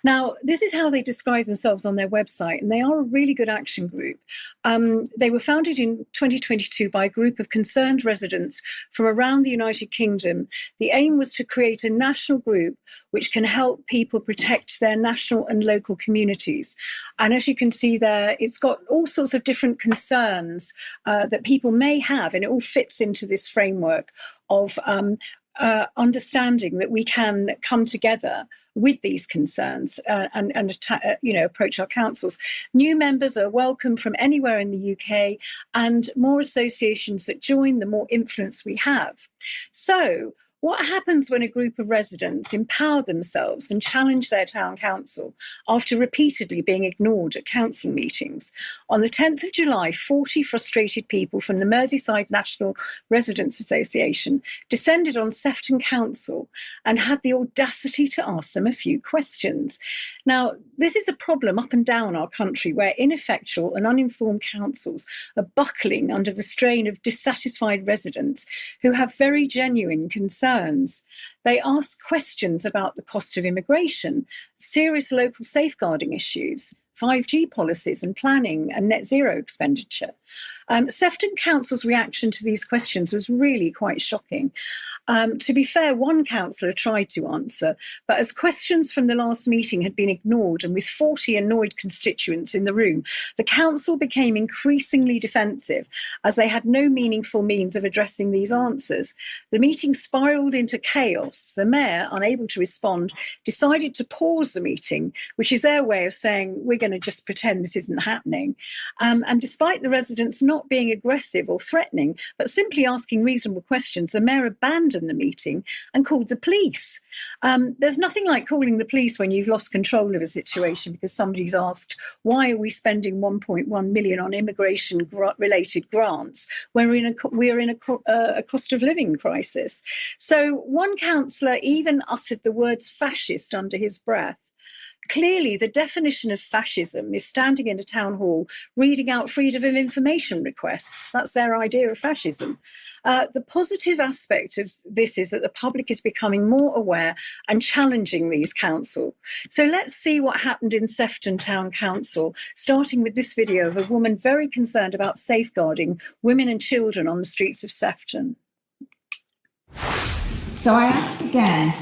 Now, this is how they describe themselves on their website, and they are a really good action group. They were founded in 2022 by a group of concerned residents from around the United Kingdom. The aim was to create a national group which can help people protect their national and local communities. And as you can see there, it's got all sorts of different concerns that people may have, and it all fits into this framework of understanding that we can come together with these concerns and approach our councils. New members are welcome from anywhere in the UK, and more associations that join, the more influence we have. So What happens when a group of residents empower themselves and challenge their town council after repeatedly being ignored at council meetings? On the 10th of July, 40 frustrated people from the Merseyside National Residents Association descended on Sefton Council and had the audacity to ask them a few questions. Now, this is a problem up and down our country where ineffectual and uninformed councils are buckling under the strain of dissatisfied residents who have very genuine concerns. They ask questions about the cost of immigration, serious local safeguarding issues, 5G policies and planning and net zero expenditure. Sefton Council's reaction to these questions was really quite shocking. To be fair, one councillor tried to answer, but as questions from the last meeting had been ignored and with 40 annoyed constituents in the room, the council became increasingly defensive as they had no meaningful means of addressing these answers. The meeting spiralled into chaos. The mayor, unable to respond, decided to pause the meeting, which is their way of saying, we're going to just pretend this isn't happening. And despite the residents not being aggressive or threatening, but simply asking reasonable questions, the mayor abandoned the meeting and called the police. There's nothing like calling the police when you've lost control of a situation because somebody's asked, why are we spending 1.1 million on immigration-related grants when we're in a cost of living crisis? So one councillor even uttered the words fascist under his breath. Clearly, the definition of fascism is standing in a town hall reading out freedom of information requests. That's their idea of fascism. The positive aspect of this is that the public is becoming more aware and challenging these council. So let's see what happened in Sefton Town Council, starting with this video of a woman very concerned about safeguarding women and children on the streets of Sefton.
So I ask again,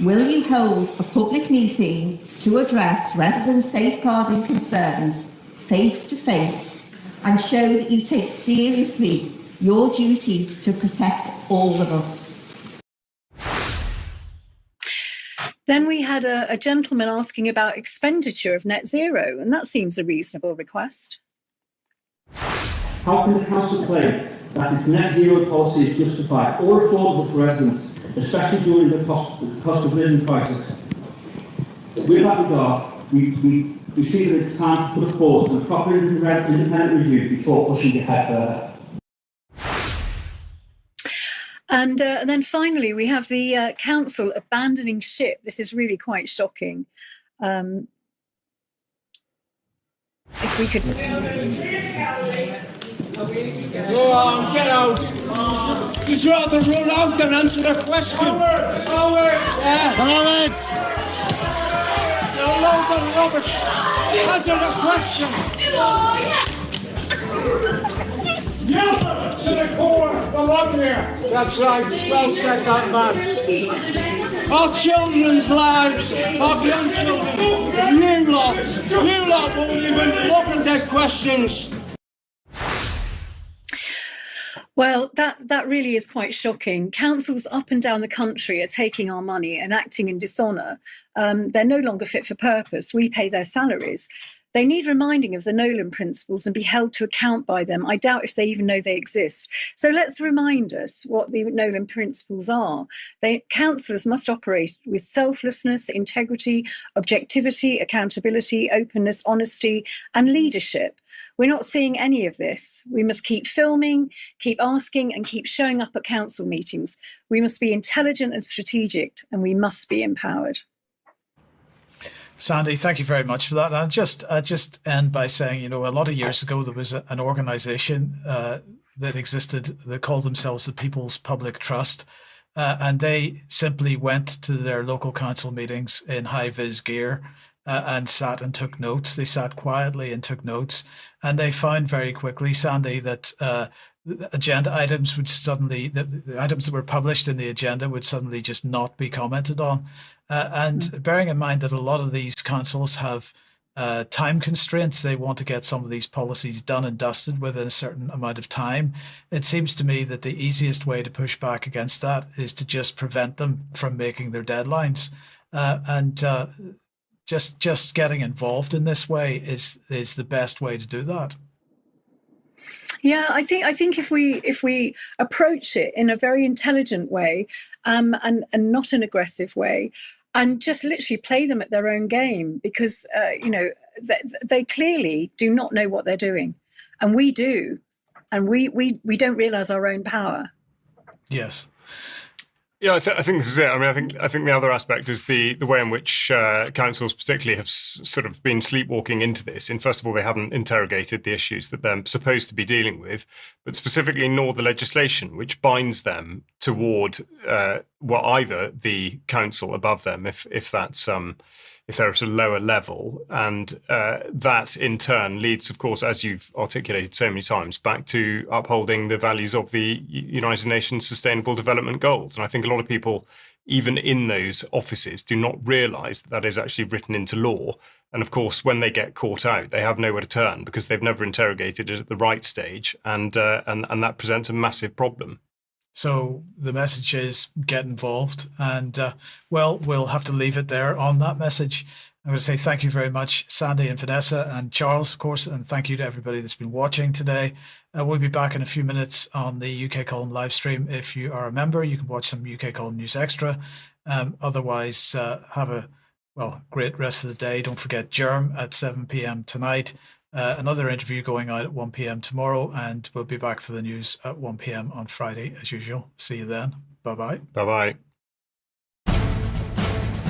will you hold a public meeting to address residents' safeguarding concerns face to face and show that you take seriously your duty to protect all of us?
Then we had a gentleman asking about expenditure of net zero, and that seems a reasonable request.
How can the council claim that its net zero policy is justified or affordable for residents, especially during the cost of living crisis? With that regard, we see that it's time to put a pause on a proper independent review before pushing ahead further.
And then finally, we have the council abandoning ship. This is really quite shocking. If we could...
Go on, get out. You'd rather run out than answer the question. Forward. Yeah. Forward. You're loads of rubbish. Answer the question. Yeah, to the core, the love here. That's right, well said, that man. Our children's lives, our grandchildren, you lot won't even look at their questions.
Well, that really is quite shocking. Councils up and down the country are taking our money and acting in dishonour. They're no longer fit for purpose. We pay their salaries. They need reminding of the Nolan principles and be held to account by them. I doubt if they even know they exist. So let's remind us what the Nolan principles are. Councillors must operate with selflessness, integrity, objectivity, accountability, openness, honesty, and leadership. We're not seeing any of this. We must keep filming, keep asking, and keep showing up at council meetings. We must be intelligent and strategic, and we must be empowered.
Sandy, thank you very much for that. And I just end by saying, you know, a lot of years ago, there was an organisation that existed that called themselves the People's Public Trust. And they simply went to their local council meetings in high-vis gear and sat and took notes. They sat quietly and took notes. And they found very quickly, Sandy, that the agenda items would suddenly, the items that were published in the agenda would suddenly just not be commented on. And bearing in mind that a lot of these councils have time constraints, they want to get some of these policies done and dusted within a certain amount of time. It seems to me that the easiest way to push back against that is to just prevent them from making their deadlines. Just getting involved in this way is the best way to do that.
Yeah, I think if we approach it in a very intelligent way, and not an aggressive way, and just literally play them at their own game, because they clearly do not know what they're doing, and we do, and we don't realise our own power.
Yes.
Yeah, I think this is it. I mean, I think the other aspect is the way in which councils particularly have sort of been sleepwalking into this. And first of all, they haven't interrogated the issues that they're supposed to be dealing with, but specifically nor the legislation which binds them toward either the council above them, if that's if they're at a lower level, and that in turn leads, of course, as you've articulated so many times, back to upholding the values of the United Nations Sustainable Development Goals. And I think a lot of people, even in those offices, do not realise that that is actually written into law. And of course, when they get caught out, they have nowhere to turn because they've never interrogated it at the right stage, and that presents a massive problem.
So the message is get involved, and we'll have to leave it there on that message. I'm going to say thank you very much, Sandy and Vanessa and Charles, of course, and thank you to everybody that's been watching today. We'll be back in a few minutes on the UK Column live stream. If you are a member, you can watch some UK Column News Extra. Otherwise, have a great rest of the day. Don't forget Germ at 7 p.m. tonight. Another interview going out at 1 p.m. tomorrow, and we'll be back for the news at 1 p.m. on Friday as usual. See you then. Bye-bye.
Bye-bye.